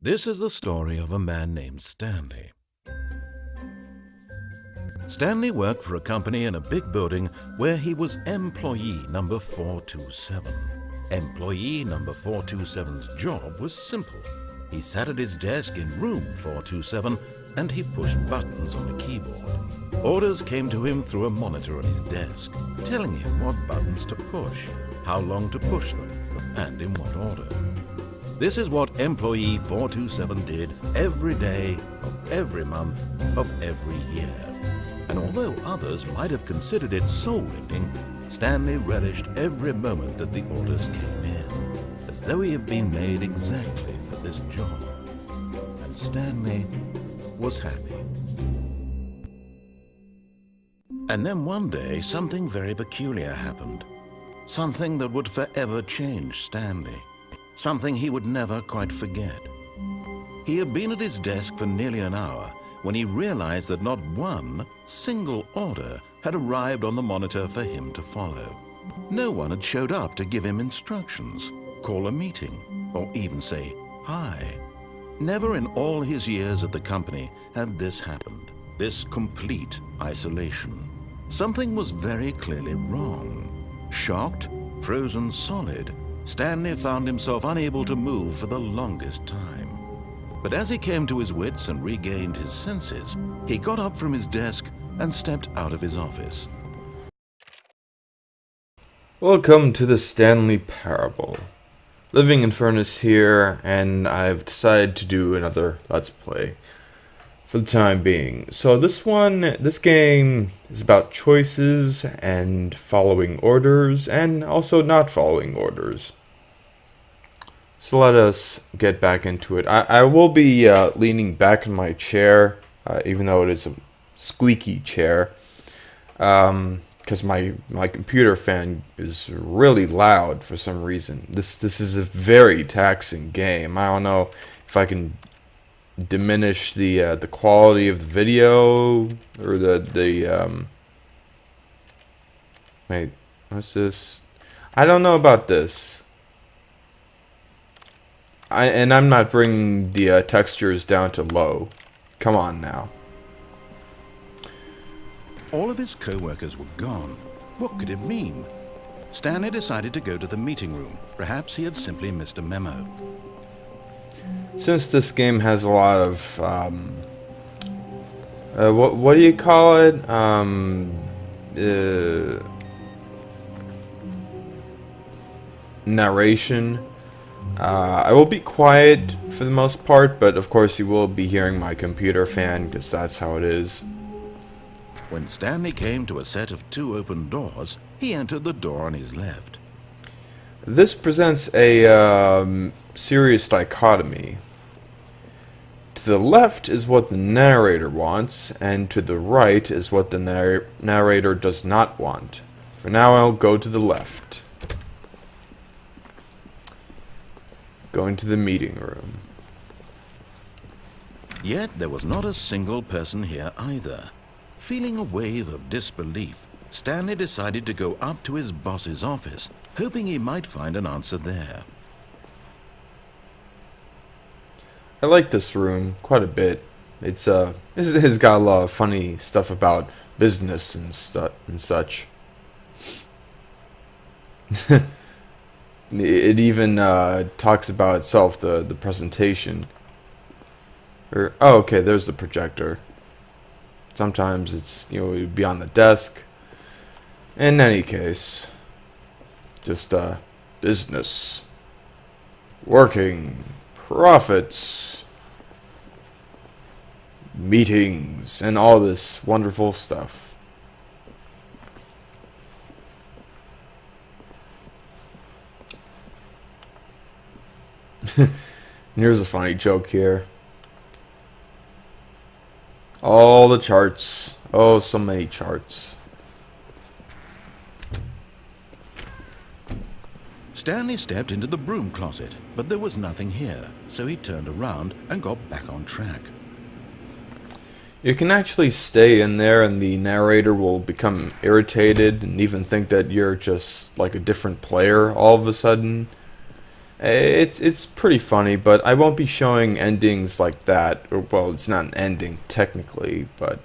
This is the story of a man named Stanley. Stanley worked for a company in a big building where he was employee number 427. Employee number 427's job was simple. He sat at his desk in room 427 and he pushed buttons on a keyboard. Orders came to him through a monitor on his desk, telling him what buttons to push, how long to push them, and in what order. This is what employee 427 did every day of every month of every year. And although others might have considered it soul-lifting, Stanley relished every moment that the orders came in, as though he had been made exactly for this job. And Stanley was happy. And then one day, something very peculiar happened. Something that would forever change Stanley. Something he would never quite forget. He had been at his desk for nearly an hour when he realized that not one single order had arrived on the monitor for him to follow. No one had showed up to give him instructions, call a meeting, or even say hi. Never in all his years at the company had this happened, this complete isolation. Something was very clearly wrong. Shocked, frozen solid, Stanley found himself unable to move for the longest time. But as he came to his wits and regained his senses, he got up from his desk and stepped out of his office. Welcome to the Stanley Parable. Living in Furnace here, and I've decided to do another Let's Play for the time being. So this game is about choices and following orders, and also not following orders. So let us get back into it. I will be leaning back in my chair, even though it is a squeaky chair, because my computer fan is really loud for some reason. This is a very taxing game. I don't know if I can diminish the quality of the video or wait, what's this? I don't know about this. I'm not bringing the textures down to low. Come on now. All of his co-workers were gone. What could it mean? Stanley decided to go to the meeting room. Perhaps he had simply missed a memo. Since this game has a lot of what do you call it? Narration. I will be quiet for the most part, but of course you will be hearing my computer fan because that's how it is. When Stanley came to a set of 2 open doors, he entered the door on his left. This presents a serious dichotomy. To the left is what the narrator wants, and to the right is what the narrator does not want. For now, I'll go to the left. Going to the meeting room. Yet there was not a single person here either. Feeling a wave of disbelief, Stanley decided to go up to his boss's office, hoping he might find an answer there. I like this room quite a bit. It's has got a lot of funny stuff about business and such. It even talks about itself, the presentation. Oh, okay, there's the projector. Sometimes it's, it would be on the desk. In any case, just business, working, profits, meetings, and all this wonderful stuff. Here's a funny joke here. All the charts. Oh, so many charts. Stanley stepped into the broom closet, but there was nothing here, so he turned around and got back on track. You can actually stay in there and the narrator will become irritated and even think that you're just like a different player all of a sudden. It's pretty funny, but I won't be showing endings like that. Or, well, it's not an ending technically, but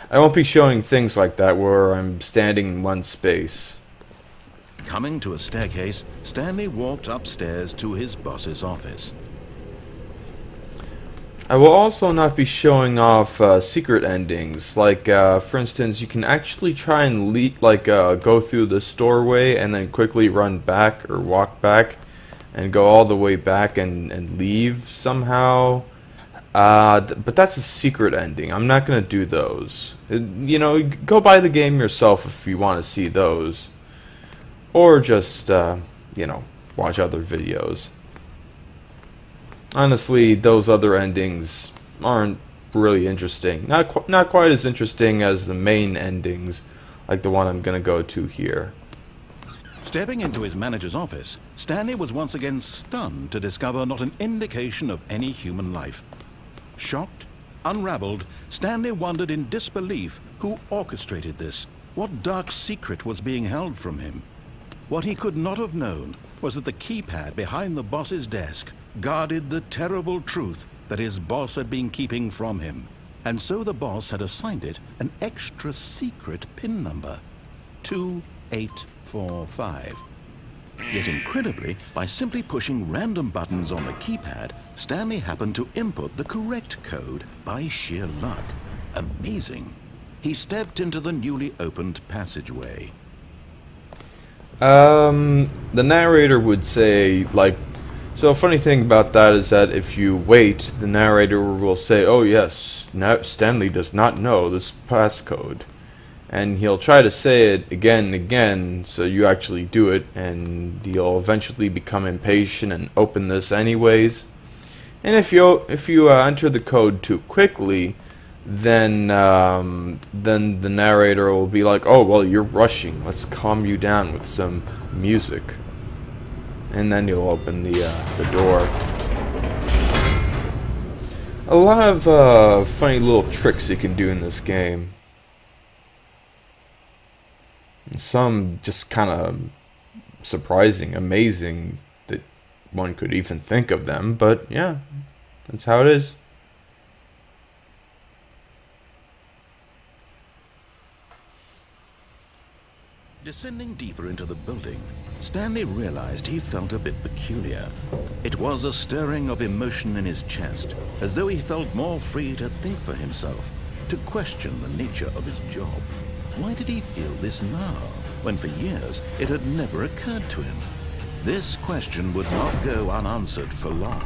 I won't be showing things like that where I'm standing in one space. Coming to a staircase, Stanley walked upstairs to his boss's office. I will also not be showing off secret endings. Like, for instance, you can actually try and go through this doorway and then quickly run back or walk back and go all the way back and leave somehow. But that's a secret ending. I'm not going to do those. You know, go buy the game yourself if you want to see those. Or just, you know, watch other videos. Honestly, those other endings aren't really interesting. Not quite as interesting as the main endings, like the one I'm going to go to here. Stepping into his manager's office, Stanley was once again stunned to discover not an indication of any human life. Shocked, unraveled, Stanley wondered in disbelief who orchestrated this, what dark secret was being held from him. What he could not have known was that the keypad behind the boss's desk guarded the terrible truth that his boss had been keeping from him, and so the boss had assigned it an extra secret PIN number, 2845. Yet incredibly, by simply pushing random buttons on the keypad, Stanley happened to input the correct code by sheer luck. Amazing. He stepped into the newly opened passageway. The narrator would say, like, so a funny thing about that is that if you wait, the narrator will say, oh yes, now Stanley does not know this passcode. And he'll try to say it again and again, so you actually do it, and you'll eventually become impatient and open this anyways. And if you enter the code too quickly, then the narrator will be like, oh, well, you're rushing, let's calm you down with some music. And then you'll open the door. A lot of funny little tricks you can do in this game. And some just kind of surprising, amazing that one could even think of them, but yeah, that's how it is. Descending deeper into the building, Stanley realized he felt a bit peculiar. It was a stirring of emotion in his chest, as though he felt more free to think for himself, to question the nature of his job. Why did he feel this now, when for years it had never occurred to him? This question would not go unanswered for long.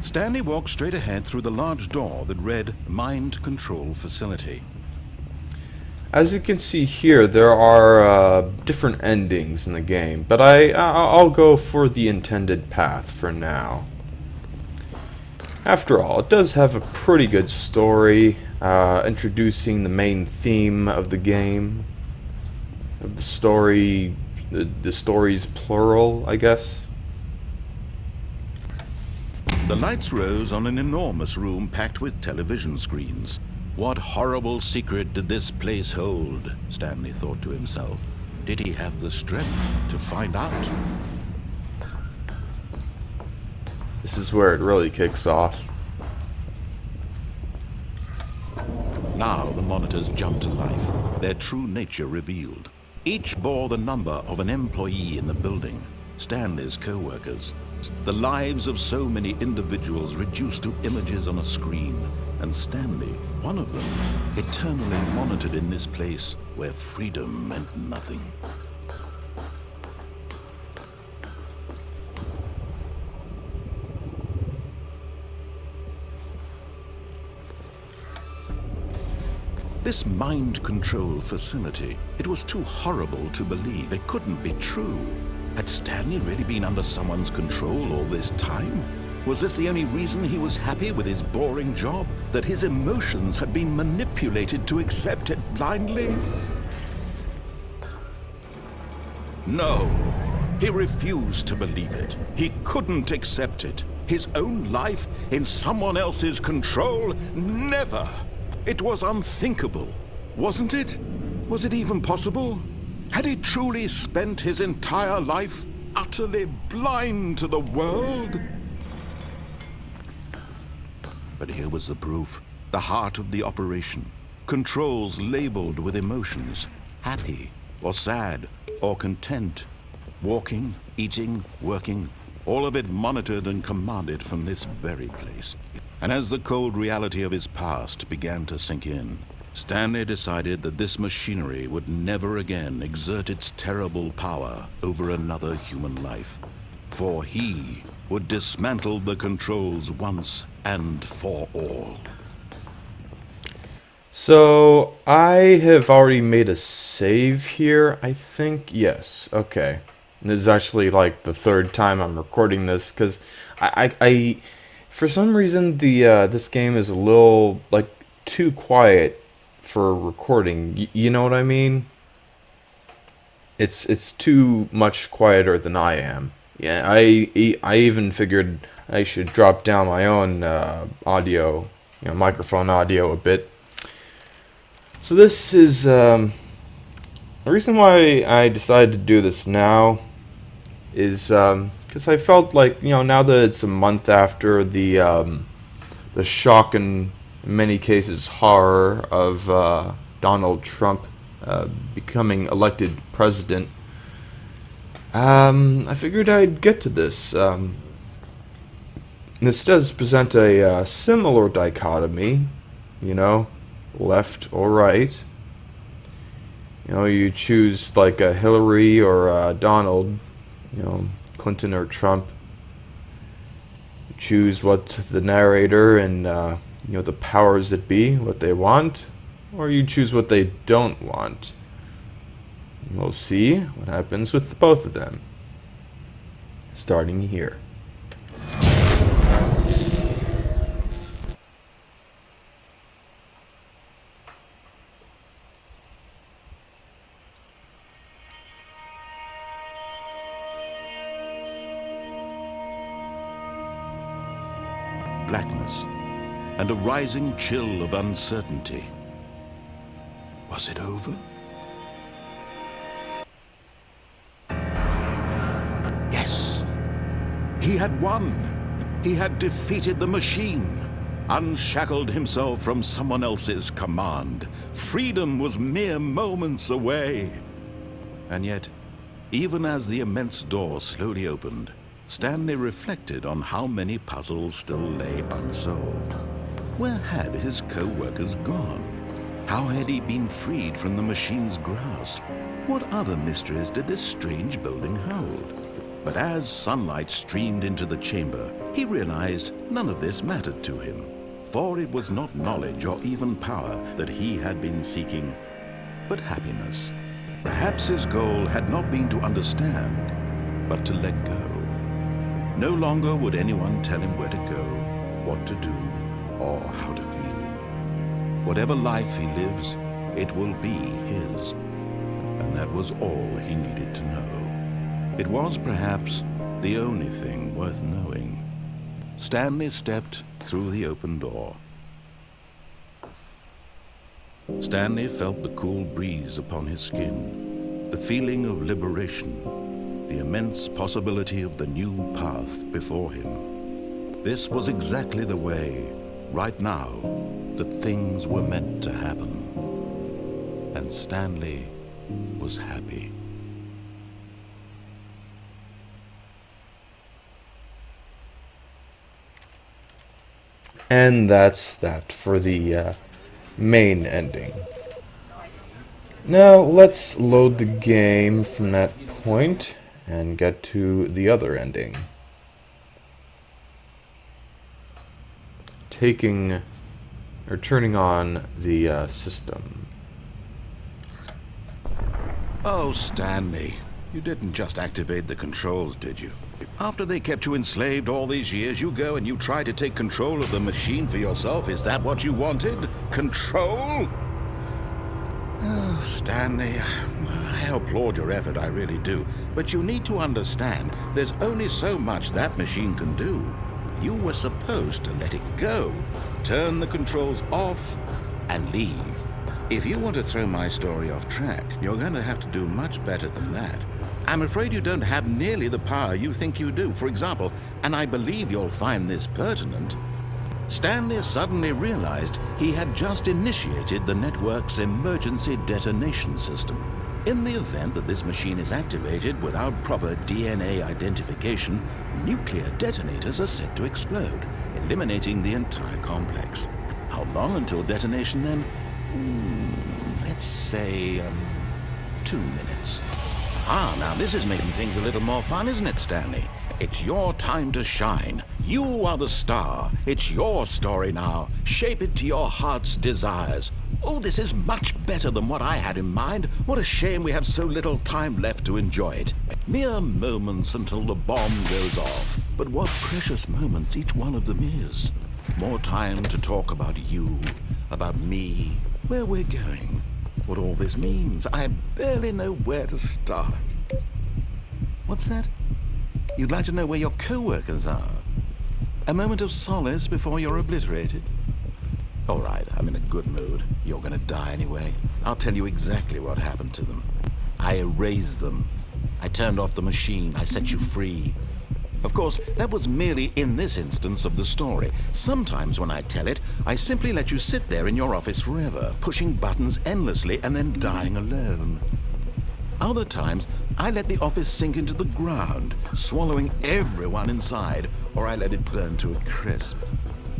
Stanley walked straight ahead through the large door that read Mind Control Facility. As you can see here, there are different endings in the game, but I'll go for the intended path for now. After all, it does have a pretty good story, introducing the main theme of the game, of the story, the story's plural, I guess. The lights rose on an enormous room packed with television screens. What horrible secret did this place hold? Stanley thought to himself. Did he have the strength to find out? This is where it really kicks off. Now the monitors jumped to life, their true nature revealed. Each bore the number of an employee in the building, Stanley's co-workers. The lives of so many individuals reduced to images on a screen, and Stanley, one of them, eternally monitored in this place where freedom meant nothing. This mind control facility, it was too horrible to believe. It couldn't be true. Had Stanley really been under someone's control all this time? Was this the only reason he was happy with his boring job? That his emotions had been manipulated to accept it blindly? No, he refused to believe it. He couldn't accept it. His own life in someone else's control? Never! It was unthinkable, wasn't it? Was it even possible? Had he truly spent his entire life utterly blind to the world? But here was the proof. The heart of the operation. Controls labeled with emotions. Happy, or sad, or content. Walking, eating, working. All of it monitored and commanded from this very place. And as the cold reality of his past began to sink in, Stanley decided that this machinery would never again exert its terrible power over another human life. For he would dismantle the controls once and for all. So, I have already made a save here, I think. Yes, okay. This is actually like the third time I'm recording this, because I for some reason, this game is a little, like, too quiet for recording. You know what I mean? It's too much quieter than I am. Yeah, I even figured I should drop down my own audio, microphone audio a bit. So this is the reason why I decided to do this now is because I felt like, now that it's a month after the shock and in many cases horror of Donald Trump becoming elected president, I figured I'd get to this. This does present a similar dichotomy, left or right. You choose like a Hillary or a Donald, Clinton or Trump. You choose what the narrator and the powers that be, what they want, or you choose what they don't want. We'll see what happens with both of them. Starting here. Blackness and a rising chill of uncertainty. Was it over? Yes. He had won. He had defeated the machine, unshackled himself from someone else's command. Freedom was mere moments away. And yet, even as the immense door slowly opened, Stanley reflected on how many puzzles still lay unsolved. Where had his co-workers gone? How had he been freed from the machine's grasp? What other mysteries did this strange building hold? But as sunlight streamed into the chamber, he realized none of this mattered to him, for it was not knowledge or even power that he had been seeking, but happiness. Perhaps his goal had not been to understand, but to let go. No longer would anyone tell him where to go, what to do, or how to feel. Whatever life he lives, it will be his. And that was all he needed to know. It was perhaps the only thing worth knowing. Stanley stepped through the open door. Stanley felt the cool breeze upon his skin, the feeling of liberation, the immense possibility of the new path before him. This was exactly the way, right now, that things were meant to happen. And Stanley was happy. And that's that for the main ending. Now let's load the game from that point and get to the other ending. Turning on the system. Oh, Stanley, you didn't just activate the controls, did you? After they kept you enslaved all these years, you go and you try to take control of the machine for yourself. Is that what you wanted? Control? Oh, Stanley, I applaud your effort, I really do. But you need to understand, there's only so much that machine can do. You were supposed to let it go, turn the controls off, and leave. If you want to throw my story off track, you're going to have to do much better than that. I'm afraid you don't have nearly the power you think you do. For example, and I believe you'll find this pertinent, Stanley suddenly realized he had just initiated the network's emergency detonation system. In the event that this machine is activated without proper DNA identification, nuclear detonators are set to explode, eliminating the entire complex. How long until detonation then? Let's say 2 minutes. Now this is making things a little more fun, isn't it, Stanley? It's your time to shine. You are the star. It's your story now. Shape it to your heart's desires. Oh, this is much better than what I had in mind. What a shame we have so little time left to enjoy it. Mere moments until the bomb goes off. But what precious moments each one of them is. More time to talk about you, about me, where we're going, what all this means. I barely know where to start. What's that? You'd like to know where your co-workers are? A moment of solace before you're obliterated? All right, I'm in a good mood. You're gonna die anyway. I'll tell you exactly what happened to them. I erased them. I turned off the machine. I set you free. Of course, that was merely in this instance of the story. Sometimes when I tell it, I simply let you sit there in your office forever, pushing buttons endlessly and then dying alone. Other times, I let the office sink into the ground, swallowing everyone inside, or I let it burn to a crisp.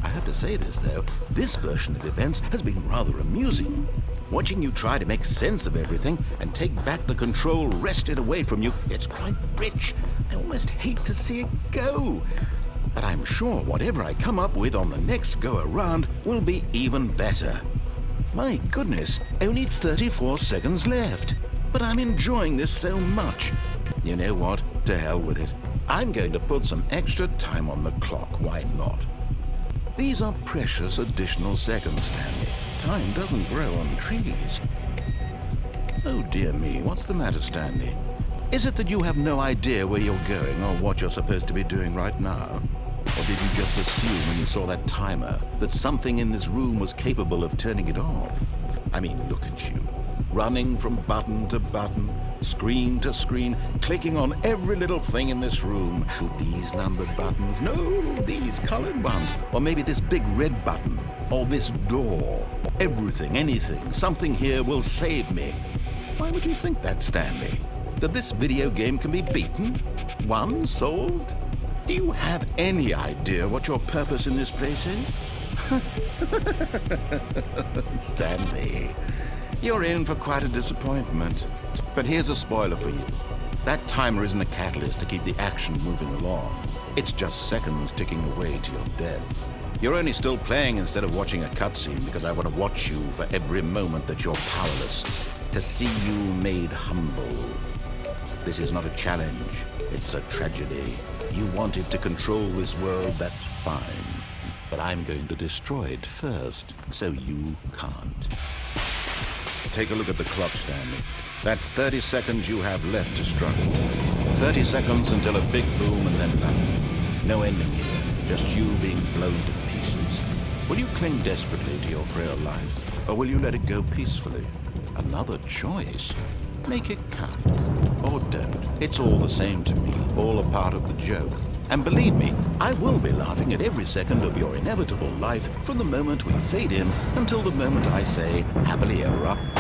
I have to say this, though, this version of events has been rather amusing. Watching you try to make sense of everything and take back the control wrested away from you, it's quite rich. I almost hate to see it go. But I'm sure whatever I come up with on the next go-around will be even better. My goodness, only 34 seconds left. But I'm enjoying this so much. You know what? To hell with it. I'm going to put some extra time on the clock. Why not? These are precious additional seconds, Stanley. Time doesn't grow on trees. Oh dear me, what's the matter, Stanley? Is it that you have no idea where you're going or what you're supposed to be doing right now? Or did you just assume when you saw that timer that something in this room was capable of turning it off? I mean, look at you. Running from button to button, screen to screen, clicking on every little thing in this room. These numbered buttons, no, these colored ones, or maybe this big red button, or this door. Everything, anything, something here will save me. Why would you think that, Stanley? That this video game can be beaten? Won? Solved? Do you have any idea what your purpose in this place is? Stanley, you're in for quite a disappointment. But here's a spoiler for you. That timer isn't a catalyst to keep the action moving along. It's just seconds ticking away to your death. You're only still playing instead of watching a cutscene because I want to watch you for every moment that you're powerless, to see you made humble. This is not a challenge. It's a tragedy. You wanted to control this world, that's fine. But I'm going to destroy it first, so you can't. Take a look at the clock, Stanley. That's 30 seconds you have left to struggle. 30 seconds until a big boom and then nothing. No ending here, just you being blown to pieces. Will you cling desperately to your frail life, or will you let it go peacefully? Another choice. Make it count. Or don't. It's all the same to me, all a part of the joke. And believe me, I will be laughing at every second of your inevitable life from the moment we fade in until the moment I say, happily ever after.